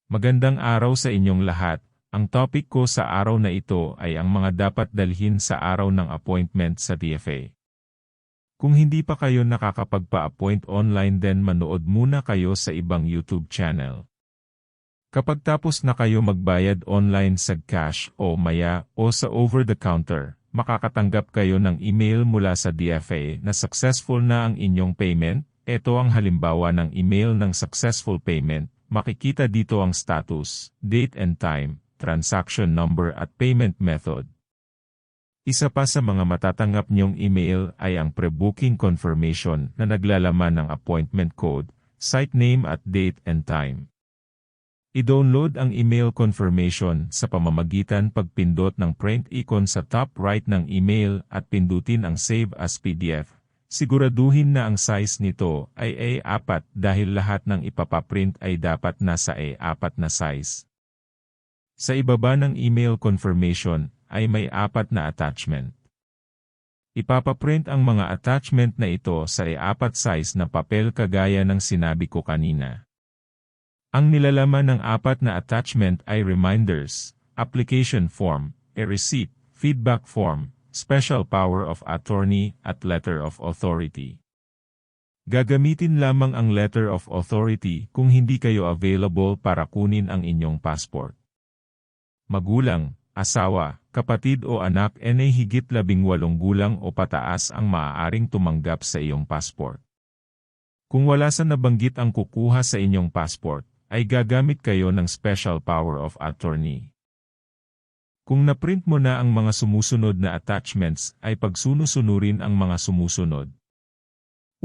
Magandang araw sa inyong lahat. Ang topic ko sa araw na ito ay ang mga dapat dalhin sa araw ng appointment sa DFA. Kung hindi pa kayo nakakapagpa-appoint online, then manood muna kayo sa ibang YouTube channel. Kapag tapos na kayo magbayad online sa cash o maya o sa over-the-counter, makakatanggap kayo ng email mula sa DFA na successful na ang inyong payment. Ito ang halimbawa ng email ng successful payment. Makikita dito ang status, date and time, transaction number at payment method. Isa pa sa mga matatanggap niyong email ay ang pre-booking confirmation na naglalaman ng appointment code, site name at date and time. I-download ang email confirmation sa pamamagitan pagpindot ng print icon sa top right ng email at pindutin ang Save as PDF. Siguraduhin na ang size nito ay A4 dahil lahat ng ipapaprint ay dapat nasa A4 na size. Sa ibaba ng email confirmation ay may 4 na attachment. Ipapaprint ang mga attachment na ito sa A4 size na papel kagaya ng sinabi ko kanina. Ang nilalaman ng 4 na attachment ay reminders, application form, a receipt, feedback form, special power of attorney, at letter of authority. Gagamitin lamang ang letter of authority kung hindi kayo available para kunin ang inyong passport. Magulang, asawa, kapatid o anak ay higit 18 gulang o pataas ang maaaring tumanggap sa iyong passport. Kung wala sa nabanggit ang kukuha sa inyong passport, ay gagamit kayo ng special power of attorney. Kung naprint mo na ang mga sumusunod na attachments, ay pagsunusunurin ang mga sumusunod.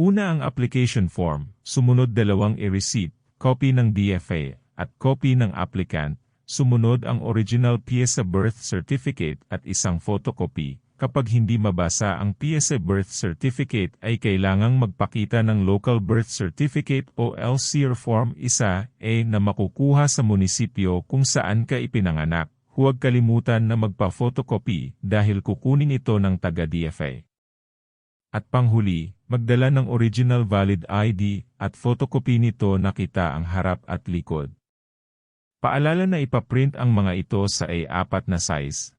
Una ang application form, sumunod 2 e-receipt, copy ng DFA, at copy ng applicant, sumunod ang original PSA birth certificate at isang photocopy. Kapag hindi mabasa ang PSA birth certificate ay kailangang magpakita ng local birth certificate o LCR Form 1A na makukuha sa munisipyo kung saan ka ipinanganak. Huwag kalimutan na magpa-photocopy dahil kukunin ito ng taga-DFA. At panghuli, magdala ng original valid ID at photocopy nito na kita ang harap at likod. Paalala na ipaprint ang mga ito sa A4 na size.